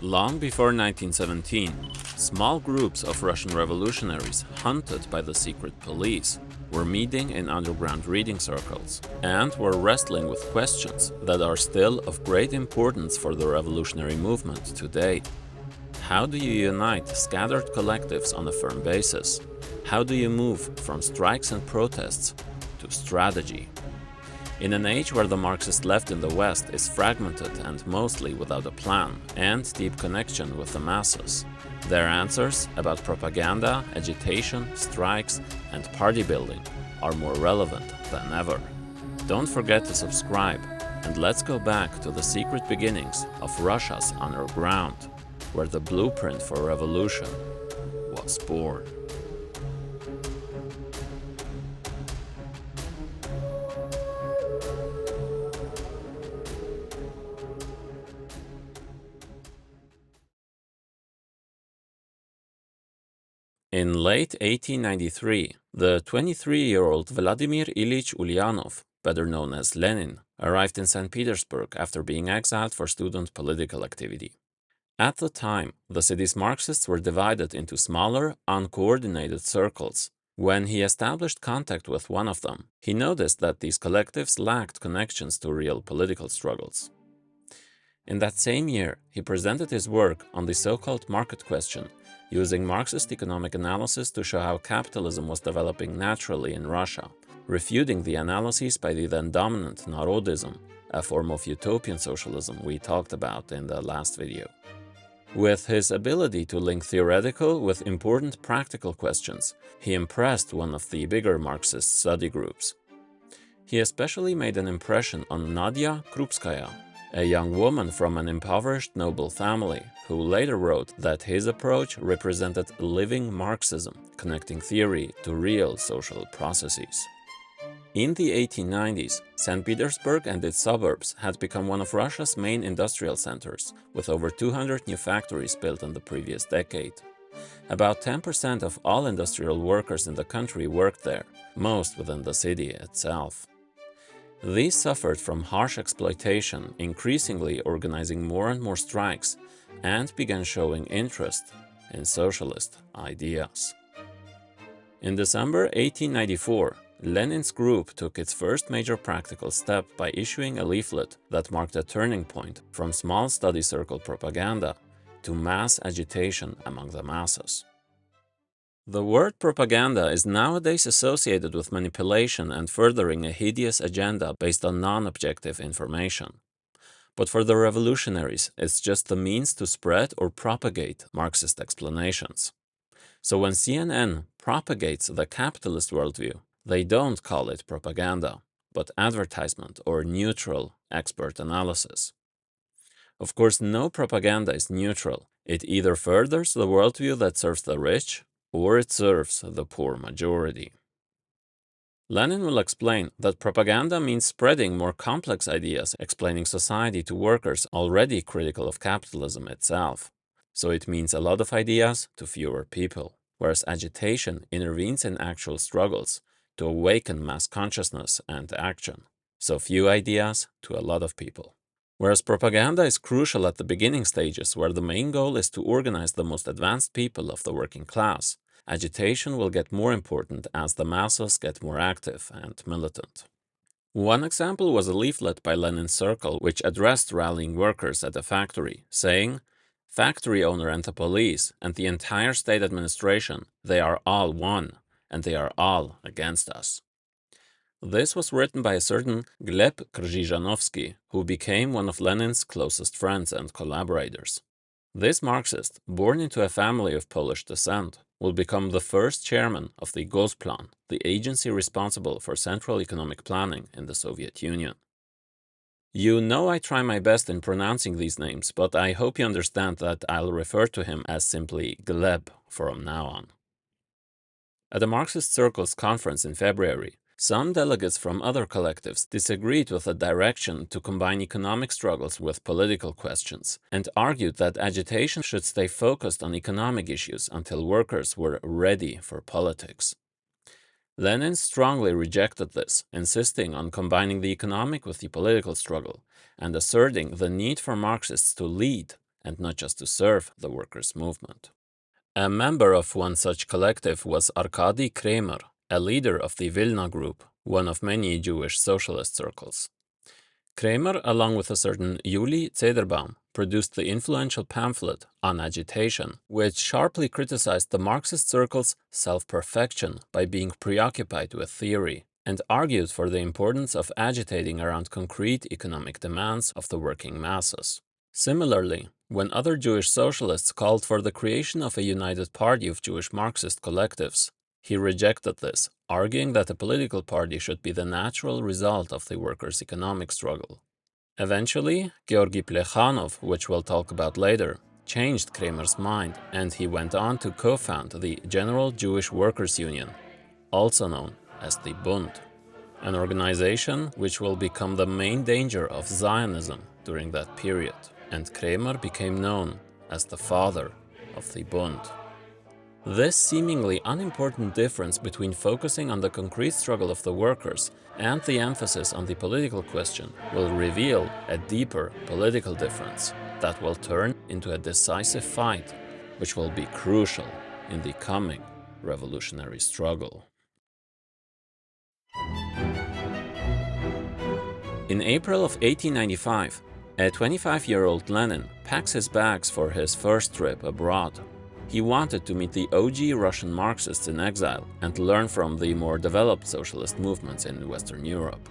Long before 1917, small groups of Russian revolutionaries hunted by the secret police were meeting in underground reading circles and were wrestling with questions that are still of great importance for the revolutionary movement today. How do you unite scattered collectives on a firm basis? How do you move from strikes and protests to strategy? In an age where the Marxist left in the West is fragmented and mostly without a plan and deep connection with the masses, their answers about propaganda, agitation, strikes, and party building are more relevant than ever. Don't forget to subscribe, and let's go back to the secret beginnings of Russia's underground, where the blueprint for revolution was born. In late 1893, the 23-year-old Vladimir Ilyich Ulyanov, better known as Lenin, arrived in St. Petersburg after being exiled for student political activity. At the time, the city's Marxists were divided into smaller, uncoordinated circles. When he established contact with one of them, he noticed that these collectives lacked connections to real political struggles. In that same year, he presented his work on the so-called market question, using Marxist economic analysis to show how capitalism was developing naturally in Russia, refuting the analyses by the then dominant Narodism, a form of utopian socialism we talked about in the last video. With his ability to link theoretical with important practical questions, he impressed one of the bigger Marxist study groups. He especially made an impression on Nadia Krupskaya, a young woman from an impoverished noble family, who later wrote that his approach represented living Marxism, connecting theory to real social processes. In the 1890s, St. Petersburg and its suburbs had become one of Russia's main industrial centers, with over 200 new factories built in the previous decade. About 10% of all industrial workers in the country worked there, most within the city itself. These suffered from harsh exploitation, increasingly organizing more and more strikes, and began showing interest in socialist ideas. In December 1894, Lenin's group took its first major practical step by issuing a leaflet that marked a turning point from small study circle propaganda to mass agitation among the masses. The word propaganda is nowadays associated with manipulation and furthering a hideous agenda based on non-objective information. But for the revolutionaries, it's just the means to spread or propagate Marxist explanations. So when CNN propagates the capitalist worldview, they don't call it propaganda, but advertisement or neutral expert analysis. Of course, no propaganda is neutral. It either furthers the worldview that serves the rich, or it serves the poor majority. Lenin will explain that propaganda means spreading more complex ideas, explaining society to workers already critical of capitalism itself. So it means a lot of ideas to fewer people, whereas agitation intervenes in actual struggles to awaken mass consciousness and action. So few ideas to a lot of people. Whereas propaganda is crucial at the beginning stages, where the main goal is to organize the most advanced people of the working class, agitation will get more important as the masses get more active and militant. One example was a leaflet by Lenin's Circle which addressed rallying workers at a factory, saying, "Factory owner and the police and the entire state administration, they are all one, and they are all against us." This was written by a certain Gleb Krzyżanowski, who became one of Lenin's closest friends and collaborators. This Marxist, born into a family of Polish descent, will become the first chairman of the Gosplan, the agency responsible for central economic planning in the Soviet Union. You know I try my best in pronouncing these names, but I hope you understand that I'll refer to him as simply Gleb from now on. At a Marxist Circles conference in February, some delegates from other collectives disagreed with the direction to combine economic struggles with political questions and argued that agitation should stay focused on economic issues until workers were ready for politics. Lenin strongly rejected this, insisting on combining the economic with the political struggle and asserting the need for Marxists to lead and not just to serve the workers' movement. A member of one such collective was Arkady Kremer, a leader of the Vilna group, one of many Jewish socialist circles. Kremer, along with a certain Judy Zederbaum, produced the influential pamphlet On Agitation, which sharply criticized the Marxist circle's self-perfection by being preoccupied with theory, and argued for the importance of agitating around concrete economic demands of the working masses. Similarly, when other Jewish socialists called for the creation of a united party of Jewish Marxist collectives, he rejected this, arguing that a political party should be the natural result of the workers' economic struggle. Eventually, Georgy Plekhanov, which we'll talk about later, changed Kremer's mind, and he went on to co-found the General Jewish Workers' Union, also known as the Bund, an organization which will become the main danger of Zionism during that period, and Kremer became known as the father of the Bund. This seemingly unimportant difference between focusing on the concrete struggle of the workers and the emphasis on the political question will reveal a deeper political difference that will turn into a decisive fight, which will be crucial in the coming revolutionary struggle. In April of 1895, a 25-year-old Lenin packs his bags for his first trip abroad. He wanted to meet the OG Russian Marxists in exile and learn from the more developed socialist movements in Western Europe.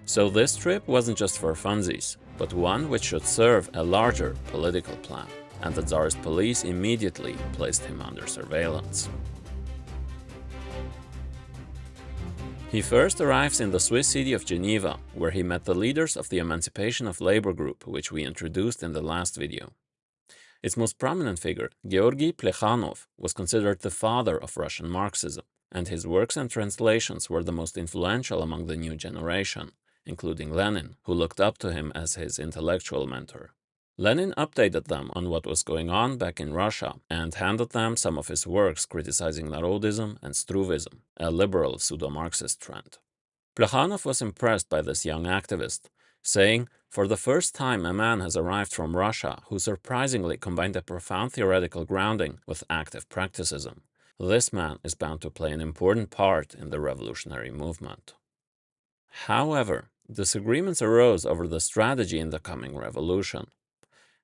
So this trip wasn't just for funsies, but one which should serve a larger political plan, and the Tsarist police immediately placed him under surveillance. He first arrives in the Swiss city of Geneva, where he met the leaders of the Emancipation of Labor group, which we introduced in the last video. Its most prominent figure, Georgy Plekhanov, was considered the father of Russian Marxism, and his works and translations were the most influential among the new generation, including Lenin, who looked up to him as his intellectual mentor. Lenin updated them on what was going on back in Russia and handed them some of his works criticizing Narodism and Struvism, a liberal pseudo-Marxist trend. Plekhanov was impressed by this young activist, saying, "For the first time a man has arrived from Russia who surprisingly combined a profound theoretical grounding with active practicism. This man is bound to play an important part in the revolutionary movement." However, disagreements arose over the strategy in the coming revolution.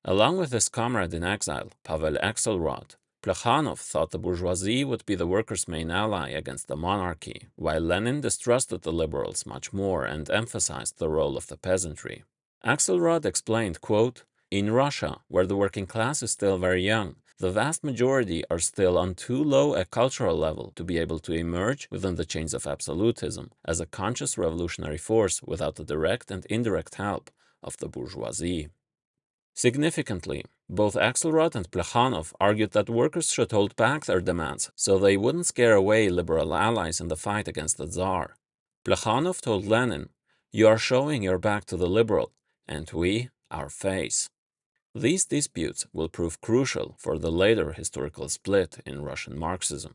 Along with his comrade in exile, Pavel Axelrod, Plekhanov thought the bourgeoisie would be the workers' main ally against the monarchy, while Lenin distrusted the liberals much more and emphasized the role of the peasantry. Axelrod explained, quote, "In Russia, where the working class is still very young, the vast majority are still on too low a cultural level to be able to emerge within the chains of absolutism as a conscious revolutionary force without the direct and indirect help of the bourgeoisie." Significantly, both Axelrod and Plekhanov argued that workers should hold back their demands so they wouldn't scare away liberal allies in the fight against the Tsar. Plekhanov told Lenin, "You are showing your back to the liberal, and we our face." These disputes will prove crucial for the later historical split in Russian Marxism.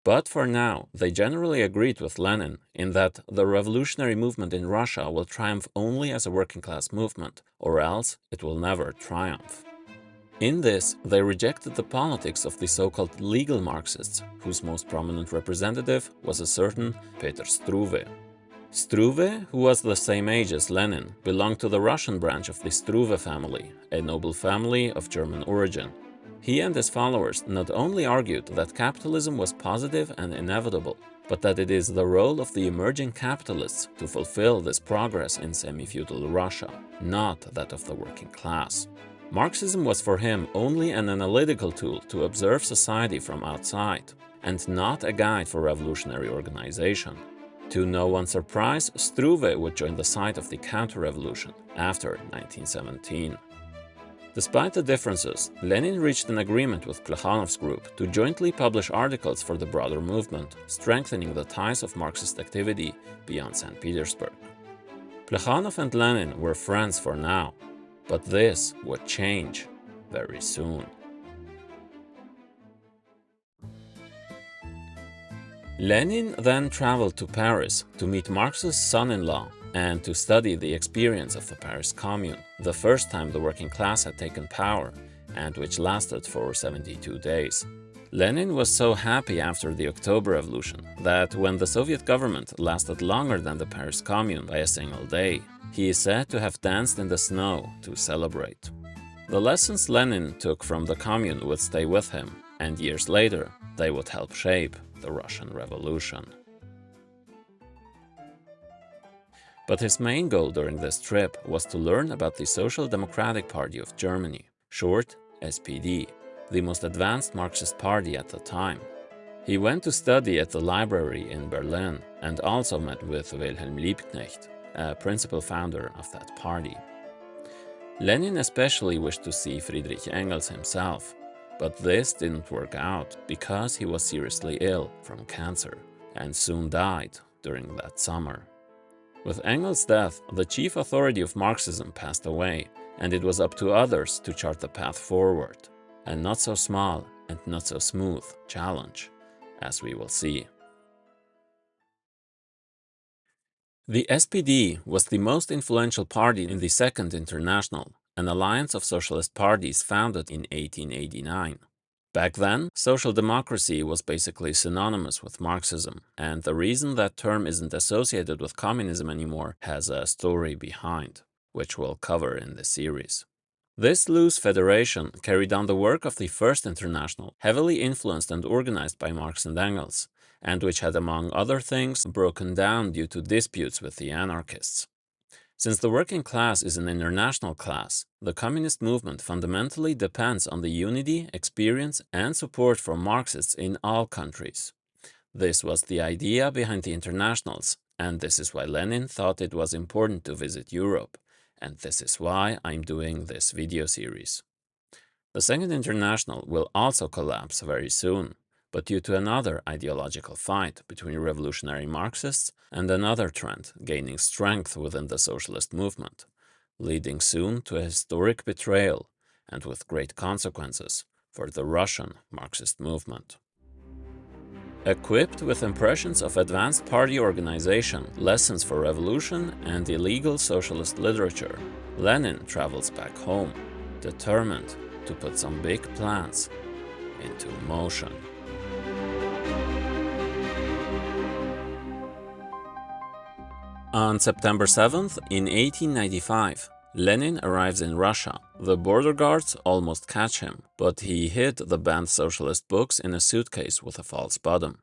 But for now, they generally agreed with Lenin in that the revolutionary movement in Russia will triumph only as a working-class movement, or else it will never triumph. In this, they rejected the politics of the so-called legal Marxists, whose most prominent representative was a certain Peter Struve. Struve, who was the same age as Lenin, belonged to the Russian branch of the Struve family, a noble family of German origin. He and his followers not only argued that capitalism was positive and inevitable, but that it is the role of the emerging capitalists to fulfill this progress in semi-feudal Russia, not that of the working class. Marxism was for him only an analytical tool to observe society from outside, and not a guide for revolutionary organization. To no one's surprise, Struve would join the side of the counter-revolution after 1917. Despite the differences, Lenin reached an agreement with Plekhanov's group to jointly publish articles for the broader movement, strengthening the ties of Marxist activity beyond St. Petersburg. Plekhanov and Lenin were friends for now, but this would change very soon. Lenin then traveled to Paris to meet Marx's son-in-law and to study the experience of the Paris Commune, the first time the working class had taken power, and which lasted for 72 days. Lenin was so happy after the October Revolution that when the Soviet government lasted longer than the Paris Commune by a single day, he is said to have danced in the snow to celebrate. The lessons Lenin took from the Commune would stay with him, and years later, they would help shape the Russian Revolution. But his main goal during this trip was to learn about the Social Democratic Party of Germany, short SPD, the most advanced Marxist party at the time. He went to study at the library in Berlin and also met with Wilhelm Liebknecht, a principal founder of that party. Lenin especially wished to see Friedrich Engels himself, but this didn't work out because he was seriously ill from cancer and soon died during that summer. With Engels' death, the chief authority of Marxism passed away, and it was up to others to chart the path forward. A not so small and not so smooth challenge, as we will see. The SPD was the most influential party in the Second International, an alliance of socialist parties founded in 1889. Back then, social democracy was basically synonymous with Marxism, and the reason that term isn't associated with communism anymore has a story behind, which we'll cover in this series. This loose federation carried on the work of the First International, heavily influenced and organized by Marx and Engels, and which had, among other things, broken down due to disputes with the anarchists. Since the working class is an international class, the communist movement fundamentally depends on the unity, experience, and support from Marxists in all countries. This was the idea behind the internationals, and this is why Lenin thought it was important to visit Europe. And this is why I'm doing this video series. The Second International will also collapse very soon, but due to another ideological fight between revolutionary Marxists and another trend gaining strength within the socialist movement, leading soon to a historic betrayal and with great consequences for the Russian Marxist movement. Equipped with impressions of advanced party organization, lessons for revolution, and illegal socialist literature, Lenin travels back home, determined to put some big plans into motion. On September 7th, in 1895, Lenin arrives in Russia. The border guards almost catch him, but he hid the banned socialist books in a suitcase with a false bottom.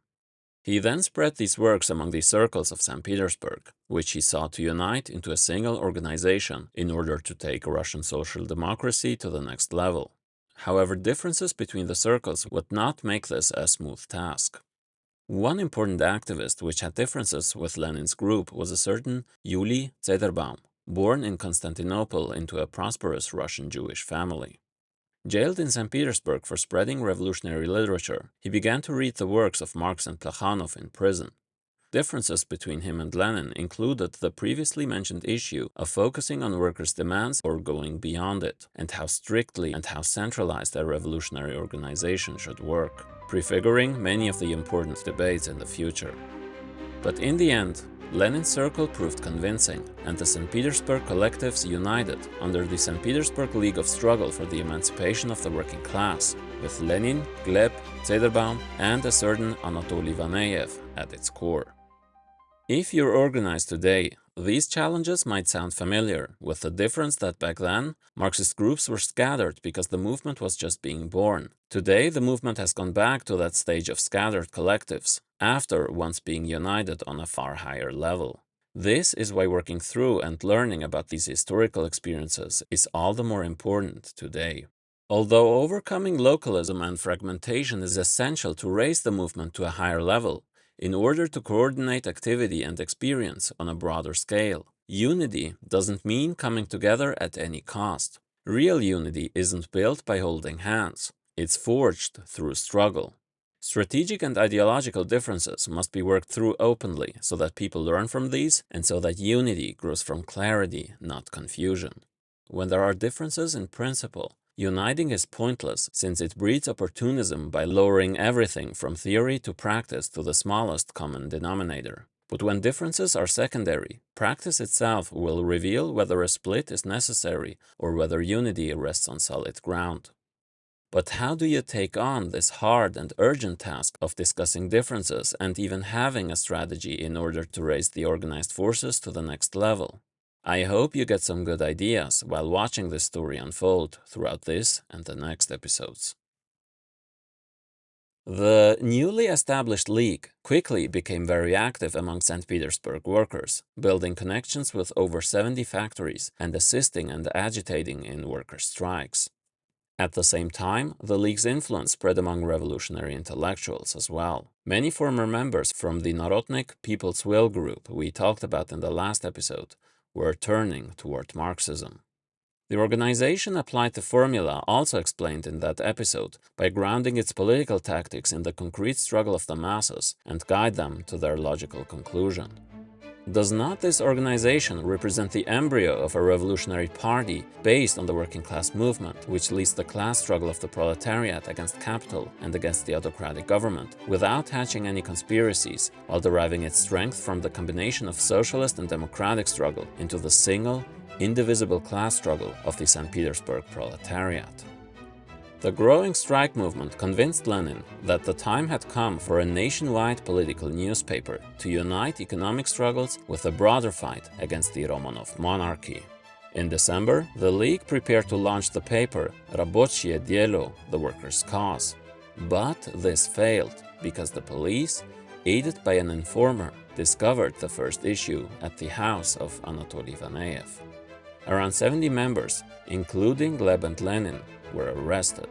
He then spread these works among the circles of St. Petersburg, which he sought to unite into a single organization in order to take Russian social democracy to the next level. However, differences between the circles would not make this a smooth task. One important activist which had differences with Lenin's group was a certain Judy born in Constantinople into a prosperous Russian Jewish family. Jailed in St. Petersburg for spreading revolutionary literature, he began to read the works of Marx and Plekhanov in prison. Differences between him and Lenin included the previously mentioned issue of focusing on workers' demands or going beyond it, and how strictly and how centralized a revolutionary organization should work, prefiguring many of the important debates in the future. But in the end, Lenin's circle proved convincing, and the St. Petersburg collectives united under the St. Petersburg League of Struggle for the Emancipation of the Working Class, with Lenin, Gleb, Zederbaum, and a certain Anatoly Vaneyev at its core. If you're organized today, these challenges might sound familiar, with the difference that back then, Marxist groups were scattered because the movement was just being born. Today, the movement has gone back to that stage of scattered collectives, after once being united on a far higher level. This is why working through and learning about these historical experiences is all the more important today. Although overcoming localism and fragmentation is essential to raise the movement to a higher level, in order to coordinate activity and experience on a broader scale, unity doesn't mean coming together at any cost. Real unity isn't built by holding hands. It's forged through struggle. Strategic and ideological differences must be worked through openly so that people learn from these and so that unity grows from clarity, not confusion. When there are differences in principle, uniting is pointless since it breeds opportunism by lowering everything from theory to practice to the smallest common denominator. But when differences are secondary, practice itself will reveal whether a split is necessary or whether unity rests on solid ground. But how do you take on this hard and urgent task of discussing differences and even having a strategy in order to raise the organized forces to the next level? I hope you get some good ideas while watching this story unfold throughout this and the next episodes. The newly established League quickly became very active among St. Petersburg workers, building connections with over 70 factories and assisting and agitating in worker strikes. At the same time, the League's influence spread among revolutionary intellectuals as well. Many former members from the Narodnik People's Will group we talked about in the last episode were turning toward Marxism. The organization applied the formula also explained in that episode by grounding its political tactics in the concrete struggle of the masses and guide them to their logical conclusion. Does not this organization represent the embryo of a revolutionary party based on the working class movement, which leads the class struggle of the proletariat against capital and against the autocratic government, without hatching any conspiracies, while deriving its strength from the combination of socialist and democratic struggle into the single, indivisible class struggle of the St. Petersburg proletariat? The growing strike movement convinced Lenin that the time had come for a nationwide political newspaper to unite economic struggles with a broader fight against the Romanov monarchy. In December, the League prepared to launch the paper Рабочее дело, the workers' cause. But this failed because the police, aided by an informer, discovered the first issue at the house of Anatoly Vaneyev. Around 70 members, including Gleb and Lenin, were arrested.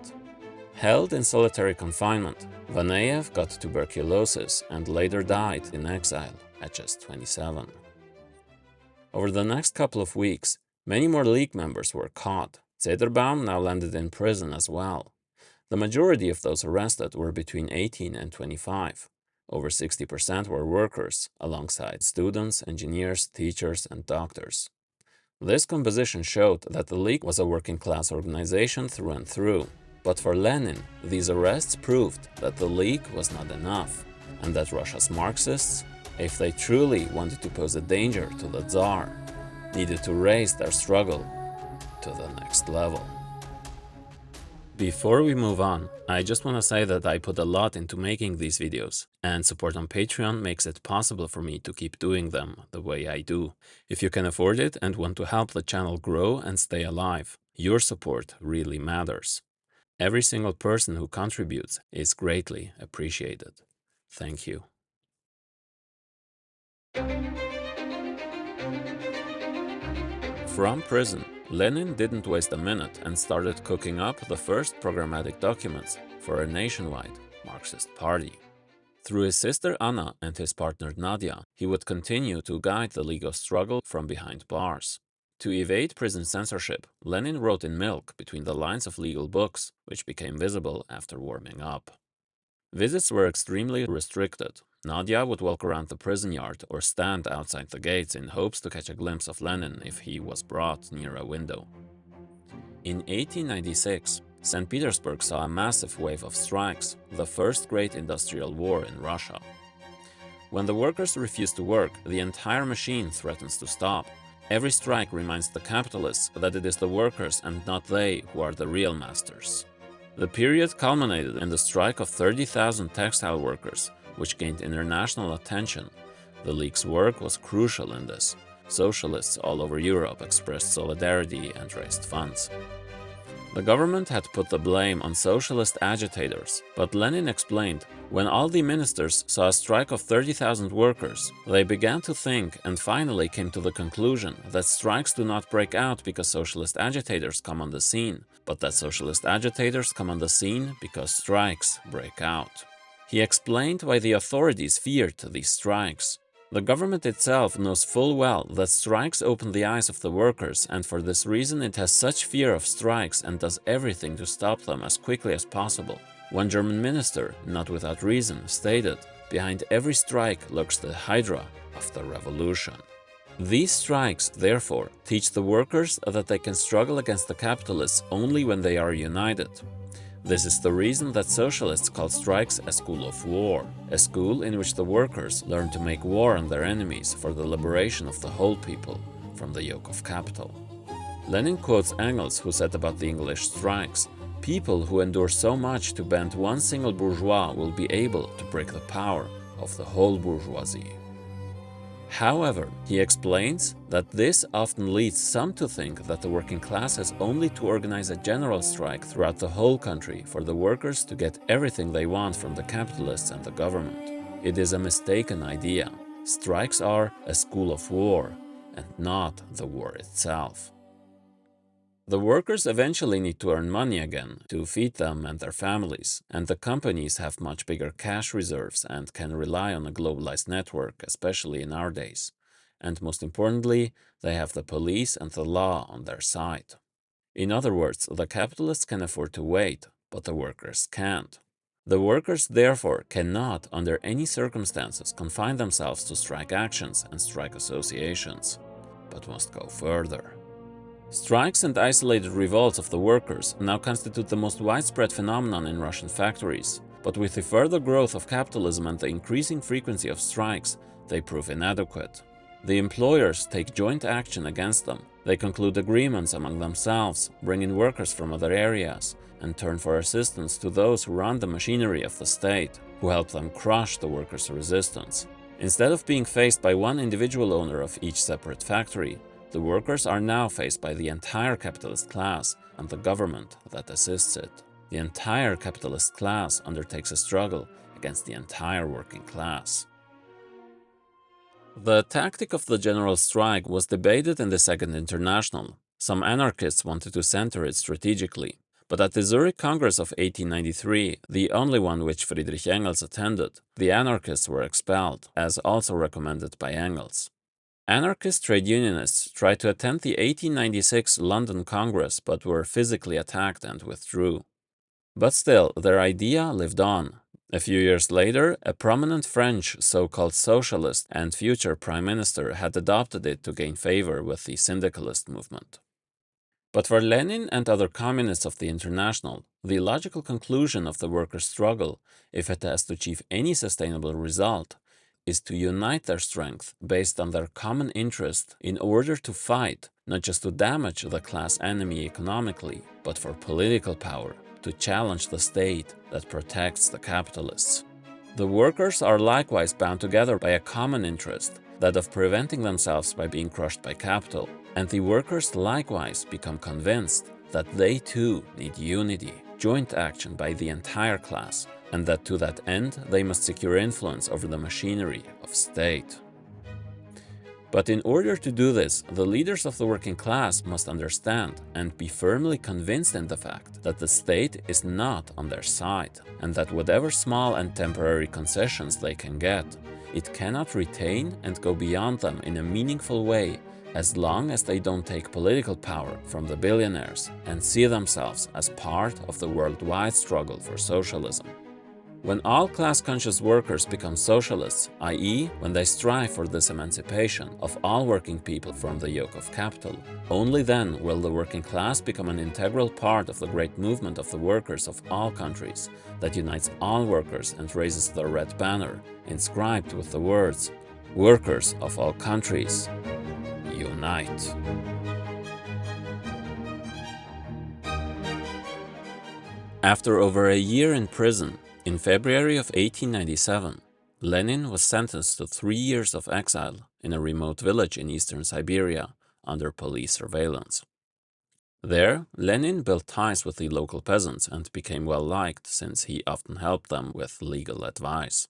Held in solitary confinement, Vaneyev got tuberculosis and later died in exile at just 27. Over the next couple of weeks, many more League members were caught. Zederbaum now landed in prison as well. The majority of those arrested were between 18 and 25. Over 60% were workers, alongside students, engineers, teachers, and doctors. This composition showed that the League was a working-class organization through and through. But for Lenin, these arrests proved that the League was not enough, and that Russia's Marxists, if they truly wanted to pose a danger to the Tsar, needed to raise their struggle to the next level. Before we move on, I just want to say that I put a lot into making these videos, and support on Patreon makes it possible for me to keep doing them the way I do. If you can afford it and want to help the channel grow and stay alive, your support really matters. Every single person who contributes is greatly appreciated. Thank you. From prison, Lenin didn't waste a minute and started cooking up the first programmatic documents for a nationwide Marxist party. Through his sister Anna and his partner Nadia, he would continue to guide the legal struggle from behind bars. To evade prison censorship, Lenin wrote in milk between the lines of legal books, which became visible after warming up. Visits were extremely restricted. Nadia would walk around the prison yard or stand outside the gates in hopes to catch a glimpse of Lenin if he was brought near a window. In 1896, St. Petersburg saw a massive wave of strikes, the first great industrial war in Russia. When the workers refuse to work, the entire machine threatens to stop. Every strike reminds the capitalists that it is the workers and not they who are the real masters. The period culminated in the strike of 30,000 textile workers, which gained international attention. The League's work was crucial in this. Socialists all over Europe expressed solidarity and raised funds. The government had put the blame on socialist agitators, but Lenin explained, when all the ministers saw a strike of 30,000 workers, they began to think and finally came to the conclusion that strikes do not break out because socialist agitators come on the scene, but that socialist agitators come on the scene because strikes break out. He explained why the authorities feared these strikes. The government itself knows full well that strikes open the eyes of the workers, and for this reason it has such fear of strikes and does everything to stop them as quickly as possible. One German minister, not without reason, stated, "Behind every strike lurks the hydra of the revolution." These strikes, therefore, teach the workers that they can struggle against the capitalists only when they are united. This is the reason that socialists call strikes a school of war, a school in which the workers learn to make war on their enemies for the liberation of the whole people from the yoke of capital. Lenin quotes Engels, who said about the English strikes, People who endure so much to bend one single bourgeois will be able to break the power of the whole bourgeoisie. However, he explains that this often leads some to think that the working class has only to organize a general strike throughout the whole country for the workers to get everything they want from the capitalists and the government. It is a mistaken idea. Strikes are a school of war, and not the war itself. The workers eventually need to earn money again to feed them and their families, and the companies have much bigger cash reserves and can rely on a globalized network, especially in our days. And most importantly, they have the police and the law on their side. In other words, the capitalists can afford to wait, but the workers can't. The workers, therefore, cannot, under any circumstances, confine themselves to strike actions and strike associations, but must go further. Strikes and isolated revolts of the workers now constitute the most widespread phenomenon in Russian factories, but with the further growth of capitalism and the increasing frequency of strikes, they prove inadequate. The employers take joint action against them. They conclude agreements among themselves, bring in workers from other areas, and turn for assistance to those who run the machinery of the state, who help them crush the workers' resistance. Instead of being faced by one individual owner of each separate factory, the workers are now faced by the entire capitalist class and the government that assists it. The entire capitalist class undertakes a struggle against the entire working class. The tactic of the general strike was debated in the Second International. Some anarchists wanted to center it strategically, but at the Zurich Congress of 1893, the only one which Friedrich Engels attended, the anarchists were expelled, as also recommended by Engels. Anarchist trade unionists tried to attend the 1896 London Congress but were physically attacked and withdrew. But still, their idea lived on. A few years later, a prominent French so-called socialist and future prime minister had adopted it to gain favor with the syndicalist movement. But for Lenin and other communists of the International, the logical conclusion of the workers' struggle, if it has to achieve any sustainable result, is to unite their strength based on their common interest in order to fight, not just to damage the class enemy economically, but for political power, to challenge the state that protects the capitalists. The workers are likewise bound together by a common interest, that of preventing themselves by being crushed by capital, and the workers likewise become convinced that they too need unity, joint action by the entire class, and that to that end they must secure influence over the machinery of state. But in order to do this, the leaders of the working class must understand and be firmly convinced in the fact that the state is not on their side, and that whatever small and temporary concessions they can get, it cannot retain and go beyond them in a meaningful way as long as they don't take political power from the billionaires and see themselves as part of the worldwide struggle for socialism. When all class-conscious workers become socialists, i.e., when they strive for this emancipation of all working people from the yoke of capital, only then will the working class become an integral part of the great movement of the workers of all countries that unites all workers and raises the red banner, inscribed with the words, "Workers of all countries, unite." After over a year in prison, in February of 1897, Lenin was sentenced to 3 years of exile in a remote village in eastern Siberia under police surveillance. There, Lenin built ties with the local peasants and became well liked since he often helped them with legal advice.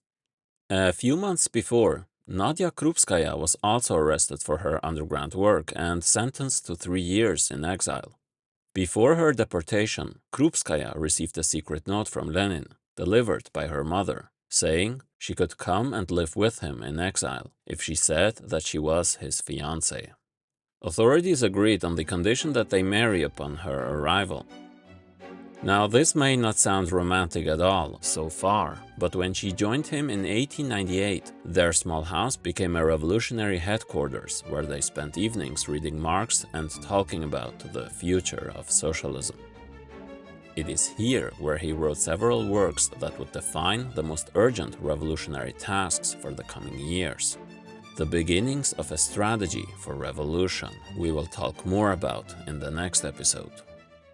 A few months before, Nadia Krupskaya was also arrested for her underground work and sentenced to 3 years in exile. Before her deportation, Krupskaya received a secret note from Lenin, delivered by her mother, saying she could come and live with him in exile if she said that she was his fiancée. Authorities agreed on the condition that they marry upon her arrival. Now, this may not sound romantic at all so far, but when she joined him in 1898, their small house became a revolutionary headquarters where they spent evenings reading Marx and talking about the future of socialism. It is here where he wrote several works that would define the most urgent revolutionary tasks for the coming years. The beginnings of a strategy for revolution we will talk more about in the next episode.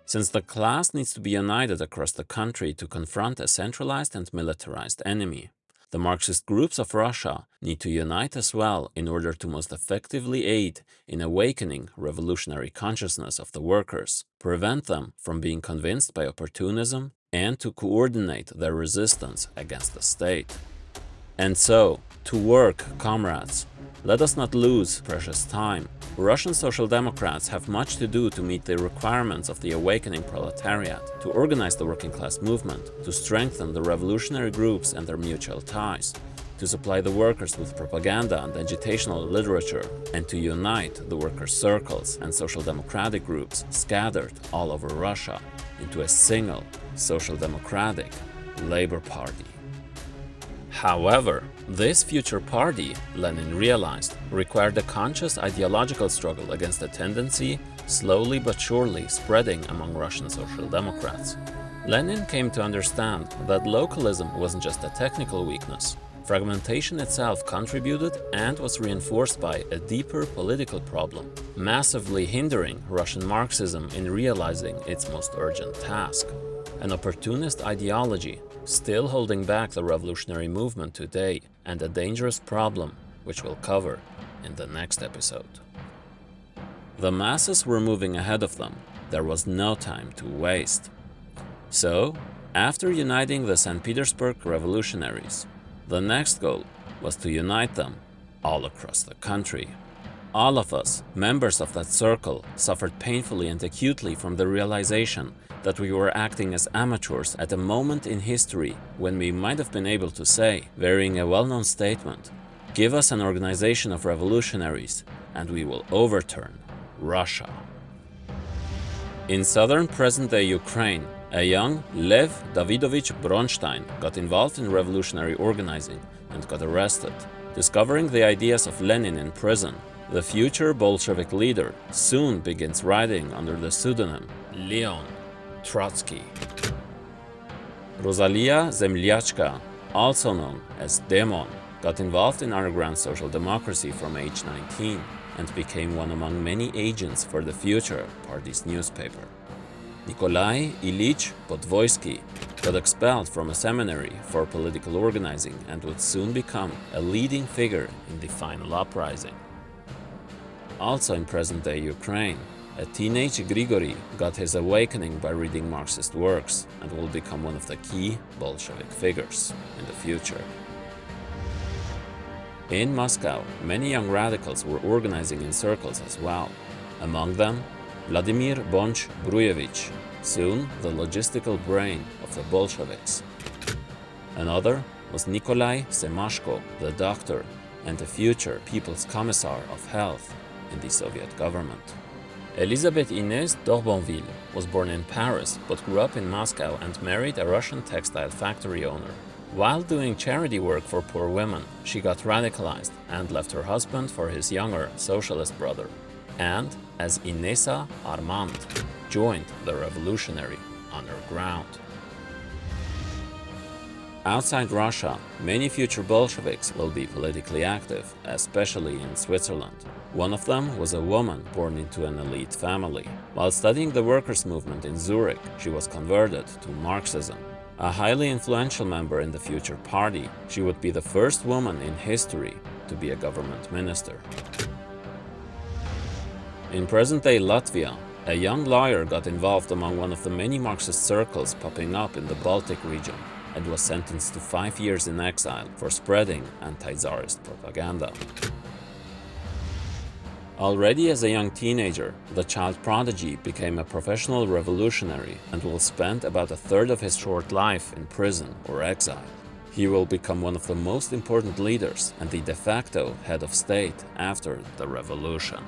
Since the class needs to be united across the country to confront a centralized and militarized enemy, the Marxist groups of Russia need to unite as well in order to most effectively aid in awakening revolutionary consciousness of the workers, prevent them from being convinced by opportunism, and to coordinate their resistance against the state. And so, to work, comrades. Let us not lose precious time. Russian Social Democrats have much to do to meet the requirements of the awakening proletariat, to organize the working class movement, to strengthen the revolutionary groups and their mutual ties, to supply the workers with propaganda and agitational literature, and to unite the workers' circles and social democratic groups scattered all over Russia into a single social democratic Labor Party. However, this future party, Lenin realized, required a conscious ideological struggle against a tendency slowly but surely spreading among Russian Social Democrats. Lenin came to understand that localism wasn't just a technical weakness. Fragmentation itself contributed and was reinforced by a deeper political problem, massively hindering Russian Marxism in realizing its most urgent task. An opportunist ideology still holding back the revolutionary movement today, and a dangerous problem which we'll cover in the next episode. The masses were moving ahead of them. There was no time to waste. So, after uniting the St. Petersburg revolutionaries, the next goal was to unite them all across the country. All of us, members of that circle, suffered painfully and acutely from the realization that we were acting as amateurs at a moment in history when we might have been able to say, varying a well-known statement, "Give us an organization of revolutionaries, and we will overturn Russia." In southern present-day Ukraine, a young Lev Davidovich Bronstein got involved in revolutionary organizing and got arrested. Discovering the ideas of Lenin in prison, the future Bolshevik leader soon begins writing under the pseudonym Leon Trotsky. Rosalia Zemlyachka, also known as Demon, got involved in underground social democracy from age 19 and became one among many agents for the future party's newspaper. Nikolai Ilyich Podvoisky got expelled from a seminary for political organizing and would soon become a leading figure in the final uprising. Also in present-day Ukraine, a teenage Grigory got his awakening by reading Marxist works and will become one of the key Bolshevik figures in the future. In Moscow, many young radicals were organizing in circles as well. Among them, Vladimir Bonch-Bruyevich, soon the logistical brain of the Bolsheviks. Another was Nikolai Semashko, the doctor and the future People's Commissar of Health in the Soviet government. Elisabeth Inès d'Orbonville was born in Paris but grew up in Moscow and married a Russian textile factory owner. While doing charity work for poor women, she got radicalized and left her husband for his younger socialist brother, and as Inessa Armand joined the revolutionary underground. Outside Russia, many future Bolsheviks will be politically active, especially in Switzerland. One of them was a woman born into an elite family. While studying the workers' movement in Zurich, she was converted to Marxism. A highly influential member in the future party, she would be the first woman in history to be a government minister. In present-day Latvia, a young lawyer got involved among one of the many Marxist circles popping up in the Baltic region and was sentenced to 5 years in exile for spreading anti-Tsarist propaganda. Already as a young teenager, the child prodigy became a professional revolutionary and will spend about a third of his short life in prison or exile. He will become one of the most important leaders and the de facto head of state after the revolution.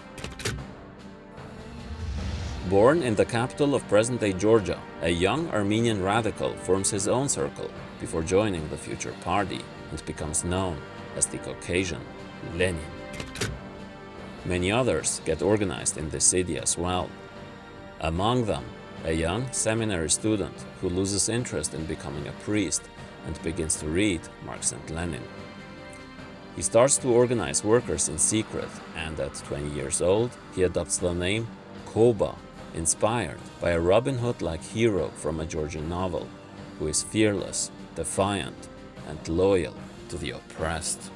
Born in the capital of present-day Georgia, a young Armenian radical forms his own circle before joining the future party and becomes known as the Caucasian Lenin. Many others get organized in the city as well. Among them, a young seminary student who loses interest in becoming a priest and begins to read Marx and Lenin. He starts to organize workers in secret, and at 20 years old, he adopts the name Koba inspired by a Robin Hood-like hero from a Georgian novel, who is fearless, defiant, and loyal to the oppressed.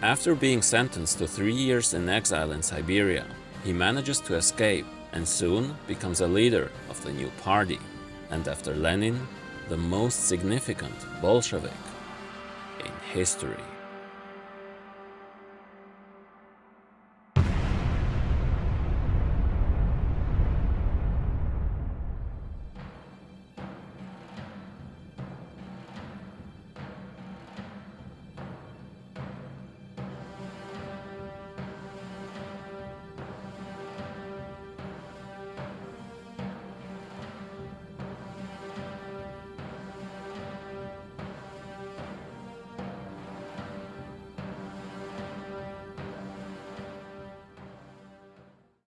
After being sentenced to 3 years in exile in Siberia, he manages to escape and soon becomes a leader of the new party, and after Lenin, the most significant Bolshevik in history.